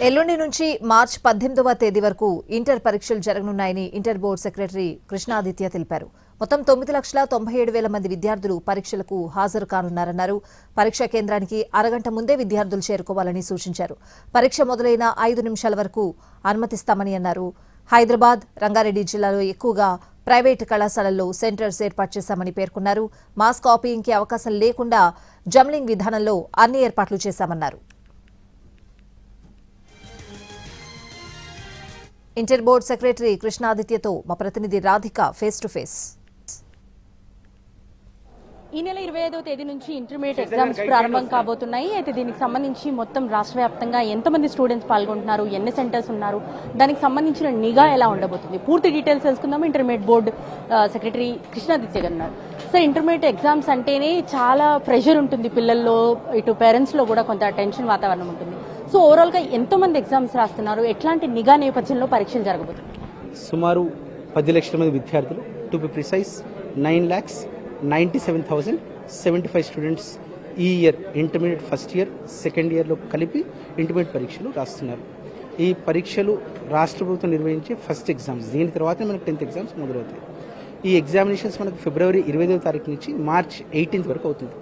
ఎల్లుండి నుంచి మార్చి 18వ తేదీ వరకు ఇంటర్ పరీక్షలు జరగనున్నాయని ఇంటర్ బోర్డు సెక్రటరీ కృష్ణాదిత్య తెలిపారు. మొత్తం 9,97,000 మంది విద్యార్థులు పరీక్షలకు హాజరు కానున్నారన్నారు. పరీక్షా కేంద్రానికి అరగంట ముందే విద్యార్థులు చేరుకోవాలని సూచించారు. పరీక్ష మొదలైన 5 నిమిషాల వరకు అనుమతిస్తామని అన్నారు. హైదరాబాద్, రంగారెడ్డి జిల్లాలో ఎక్కువగా ప్రైవేటు కళాశాలల్లో సెంటర్స్ ఏర్పాటు చేశామని పేర్కొన్నారు. మాస్ కాపీయింగ్కి అవకాశం లేకుండా జమ్లింగ్ విధానంలో అన్ని ఏర్పాట్లు చేశామన్నారు. ఇంటర్ బోర్డు సెక్రటరీ కృష్ణాదిత్యతో మా ప్రతినిధి రాధిక ఫేస్ టు ఫేస్. ఈ నెల 25వ తేదీ నుంచి ఇంటర్మీడియట్ ఎగ్జామ్స్ ప్రారంభం కాబోతున్నాయి. అయితే దీనికి సంబంధించి మొత్తం రాష్ట్ర వ్యాప్తంగా ఎంతమంది స్టూడెంట్స్ పాల్గొంటున్నారు, ఎన్ని సెంటర్స్ ఉన్నారు, దానికి సంబంధించిన నిఘా ఎలా ఉండబోతుంది, పూర్తి డీటెయిల్స్ తెలుసుకుందాము. ఇంటర్మీడియట్ బోర్డు సెక్రటరీ కృష్ణాదిత్య గారు ఉన్నారు. సార్, ఇంటర్మీడియట్ ఎగ్జామ్స్ అంటేనే చాలా ప్రెషర్ ఉంటుంది పిల్లల్లో, ఇటు పేరెంట్స్లో కూడా కొంత టెన్షన్ వాతావరణం ఉంటుంది. సో ఓవరాల్గా ఎంతో మంది ఎగ్జామ్స్ రాస్తున్నారు, ఎట్లాంటి నిఘా నేపథ్యంలో పరీక్షలు జరగబోతున్నాయి? సుమారు 10 లక్షల మంది విద్యార్థులు, టు బి ప్రిసైజ్ 9,97,075 స్టూడెంట్స్ ఈ year intermediate first year, second ఇయర్లో కలిపి ఇంటర్మీడియట్ పరీక్షలు రాస్తున్నారు. ఈ పరీక్షలు రాష్ట్ర ప్రభుత్వం నిర్వహించే ఫస్ట్ ఎగ్జామ్స్. దీని తర్వాత మనకు 10th ఎగ్జామ్స్ మొదలవుతాయి. ఈ ఎగ్జామినేషన్స్ మనకు ఫిబ్రవరి 25వ తారీఖు నుంచి మార్చ్ 18th వరకు అవుతుంది.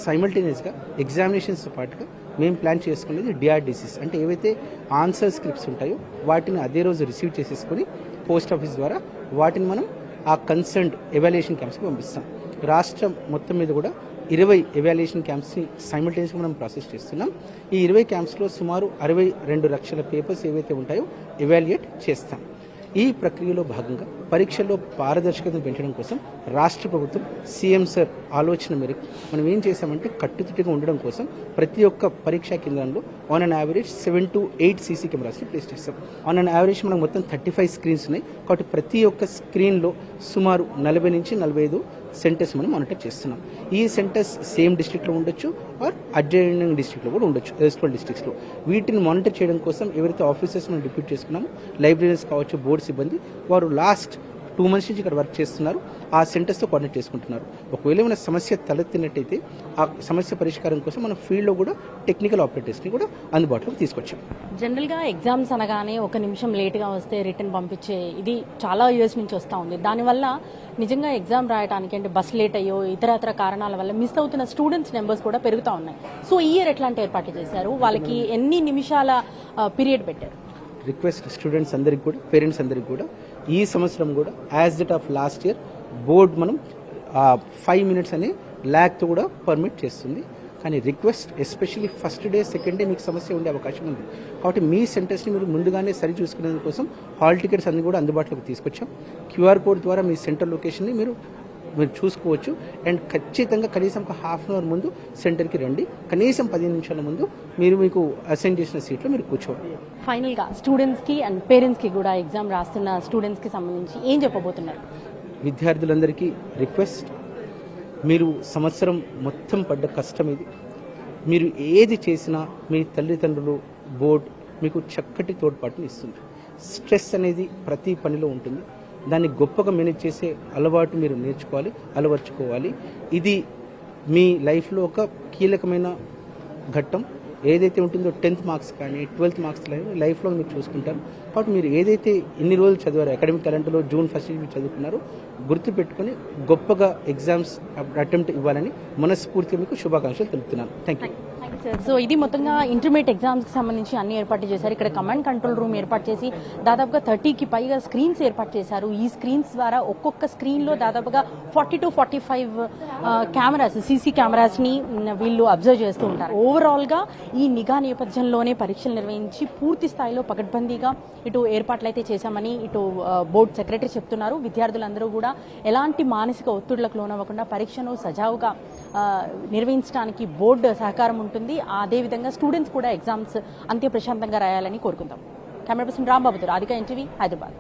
సైమల్టేనియస్గా ఎగ్జామినేషన్స్తో పాటుగా మేము ప్లాన్ చేసుకునేది డిఆర్డిసిస్, అంటే ఏవైతే ఆన్సర్ స్క్రిప్ట్స్ ఉంటాయో వాటిని అదే రోజు రిసీవ్ చేసేసుకుని పోస్ట్ ఆఫీస్ ద్వారా వాటిని మనం ఆ కన్సర్న్డ్ ఎవాల్యుయేషన్ క్యాంప్స్కి పంపిస్తాం. రాష్ట్రం మొత్తం మీద కూడా 20 ఎవాల్యుయేషన్ క్యాంప్స్ని సైమల్టేనియస్గా మనం ప్రాసెస్ చేస్తున్నాం. ఈ 20 క్యాంప్స్లో సుమారు 62 లక్షల పేపర్స్ ఏవైతే ఉంటాయో ఎవాల్యుయేట్ చేస్తాం. ఈ ప్రక్రియలో భాగంగా పరీక్షల్లో పారదర్శకతను పెంచడం కోసం రాష్ట్ర ప్రభుత్వం సీఎం సార్ ఆలోచన మేరకు మనం ఏం చేశామంటే కట్టుదిట్టుగా ఉండడం కోసం ప్రతి ఒక్క పరీక్షా కేంద్రంలో on an average 7 to 8 CC కెమెరాస్ని ప్లేస్ చేస్తాం. ఆన్ అన్ యావరేజ్ మనకు మొత్తం 35 స్క్రీన్స్ ఉన్నాయి. కాబట్టి ప్రతి ఒక్క స్క్రీన్లో సుమారు 40 నుంచి 45 సెంటర్స్ మనం మానిటర్ చేస్తున్నాం. ఈ సెంటర్స్ సేమ్ డిస్ట్రిక్ట్లో ఉండొచ్చు ఆర్ అడ్జాయినింగ్ డిస్ట్రిక్ట్లో కూడా ఉండొచ్చు, ఎస్ట్వల్ డిస్ట్రిక్ట్స్లో. వీటిని మానిటర్ చేయడం కోసం ఎవరైతే ఆఫీసర్స్ మనం డిప్యూట్ చేసుకున్నామో, లైబ్రరీస్ కావచ్చు, బోర్డు సిబ్బంది, వారు లాస్ట్ 2 months నుంచి ఇక్కడ వర్క్ చేస్తున్నారు. ఆ సెంటర్స్తో కోఆర్డినేట్ చేసుకుంటున్నారు. ఒకవేళ ఏమైనా సమస్య తలెత్తినట్టయితే ఆ సమస్య పరిష్కారం కోసం మన ఫీల్డ్లో కూడా టెక్నికల్ ఆపరేటర్స్ని కూడా అందుబాటులోకి తీసుకొచ్చాం. జనరల్గా ఎగ్జామ్స్ అనగానే 1 నిమిషం లేట్గా వస్తే రిటర్న్ పంపించే ఇది చాలా ఇయర్స్ నుంచి వస్తూ ఉంది. దానివల్ల నిజంగా ఎగ్జామ్ రాయడానికి అంటే బస్ లేట్ అయ్యో ఇతరత్ర కారణాల వల్ల మిస్ అవుతున్న స్టూడెంట్స్ నెంబర్స్ కూడా పెరుగుతూ ఉన్నాయి. సో ఈ ఇయర్ ఎట్లాంటి ఏర్పాట్లు చేశారు? వాళ్ళకి ఎన్ని నిమిషాల పీరియడ్ పెట్టారు? రిక్వెస్ట్ స్టూడెంట్స్ అందరికి కూడా, పేరెంట్స్ అందరికి కూడా ఈ సంవత్సరం కూడా as that of last year board మనం 5 minutes అనే ల్యాగ్తో కూడా పర్మిట్ చేస్తుంది. కానీ request especially first day, second day మీకు సమస్య ఉండే అవకాశం ఉంది. కాబట్టి మీ సెంటర్స్ని మీరు ముందుగానే సరి చూసుకునేందుకోసం హాల్ టికెట్స్ అన్ని కూడా అందుబాటులోకి తీసుకొచ్చాం. క్యూఆర్ కోడ్ ద్వారా మీ సెంటర్ లొకేషన్ని మీరు చూసుకోవచ్చు. అండ్ ఖచ్చితంగా కనీసం ఒక ½ hour ముందు సెంటర్కి రండి. కనీసం 15 నిమిషాల ముందు మీకు అసైన్ చేసిన సీట్లో మీరు కూర్చోండి. ఫైనల్గా స్టూడెంట్స్కి అండ్ పేరెంట్స్కి కూడా ఎగ్జామ్ రాస్తున్న స్టూడెంట్స్కి సంబంధించి ఏం చెప్పబోతున్నారు? విద్యార్థులందరికీ రిక్వెస్ట్, మీరు సంవత్సరం మొత్తం పడ్డ కష్టం ఇది. మీరు ఏది చేసినా మీ తల్లిదండ్రులు, బోర్డు మీకు చక్కటి తోడ్పాటుని ఇస్తుంది. స్ట్రెస్ అనేది ప్రతి పనిలో ఉంటుంది. దాన్ని గొప్పగా మేనేజ్ చేసే అలవాటు మీరు నేర్చుకోవాలి, అలవర్చుకోవాలి. ఇది మీ లైఫ్లో ఒక కీలకమైన ఘట్టం. ఏదైతే ఉంటుందో 10th మార్క్స్ కానీ 12th మార్క్స్ లైఫ్లో మీరు చూసుకుంటారు. కాబట్టి మీరు ఏదైతే ఇన్ని రోజులు చదివారో, అకాడమిక్ క్యాలెండర్లో June 1st మీరు చదువుకున్నారో గుర్తుపెట్టుకుని గొప్పగా ఎగ్జామ్స్ అటెంప్ట్ ఇవ్వాలని మనస్ఫూర్తిగా మీకు శుభాకాంక్షలు తెలుపుతున్నాను. Thank you. సో ఇది మొత్తంగా ఇంటర్మీడియట్ ఎగ్జామ్స్కి సంబంధించి అన్ని ఏర్పాట్లు చేశారు. ఇక్కడ కమాండ్ కంట్రోల్ రూమ్ ఏర్పాటు చేసి దాదాపుగా 30కి పైగా స్క్రీన్స్ ఏర్పాటు చేశారు. ఈ స్క్రీన్స్ ద్వారా ఒక్కొక్క స్క్రీన్లో దాదాపుగా 40 to 45 కెమెరాస్, సీసీ కెమెరాస్ని వీళ్ళు అబ్జర్వ్ చేస్తూ ఉంటారు. ఓవరాల్గా ఈ నిఘా నేపథ్యంలోనే పరీక్షలు నిర్వహించి పూర్తి స్థాయిలో పకడ్బందీగా ఇటు ఏర్పాట్లు అయితే చేశామని ఇటు బోర్డు సెక్రటరీ చెప్తున్నారు. విద్యార్థులందరూ కూడా ఎలాంటి మానసిక ఒత్తిళ్లకు లోనవ్వకుండా పరీక్షను సజావుగా నిర్వహించడానికి బోర్డు సహకారం ఉంటుంది. అదేవిధంగా స్టూడెంట్స్ కూడా ఎగ్జామ్స్ అంతే ప్రశాంతంగా రాయాలని కోరుకుందాం. కెమెరా పర్సన్ రాంబాబుతో రాధిక, ఎన్టీవీ, హైదరాబాద్.